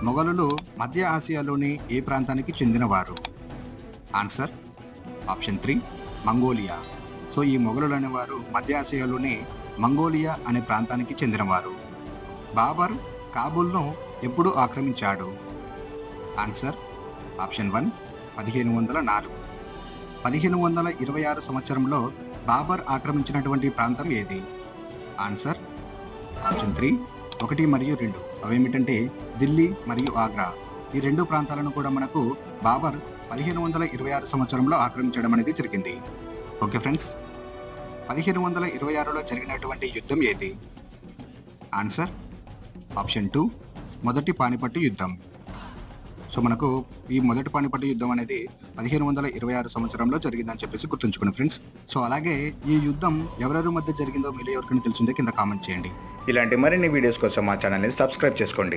మొఘలులు మధ్య ఆసియాలోని ఏ ప్రాంతానికి చెందినవారు? Answer option 3 Mongolia. సో ఈ మొఘలులు అనేవారు మధ్య ఆసియాలోని మంగోలియా అనే ప్రాంతానికి చెందినవారు. బాబర్ కాబూల్ను ఎప్పుడు ఆక్రమించాడు? Answer option 1 1504. 1526 సంవత్సరంలో బాబర్ ఆక్రమించినటువంటి ప్రాంతం ఏది? ఆన్సర్ ఆప్షన్ 3 1 మరియు 2. అవేమిటంటే ఢిల్లీ మరియు ఆగ్రా. ఈ రెండు ప్రాంతాలను కూడా మనకు బాబర్ 1526 సంవత్సరంలో ఆక్రమించడం అనేది జరిగింది. ఓకే ఫ్రెండ్స్, 1526లో జరిగినటువంటి యుద్ధం ఏది? ఆన్సర్ ఆప్షన్ 2 మొదటి పానిపట్టు యుద్ధం. సో మనకు ఈ మొదటి పానిపట్టు యుద్ధం అనేది 1526 సంవత్సరంలో జరిగిందని చెప్పేసి గుర్తుంచుకోండి ఫ్రెండ్స్. సో అలాగే ఈ యుద్ధం ఎవరెవరి మధ్య జరిగిందో మీరు ఎవరికైనా తెలుసుంటే కింద కామెంట్ చేయండి. ఇలాంటి మరిన్ని వీడియోస్ కోసం మా ఛానల్ని సబ్స్క్రైబ్ చేసుకోండి.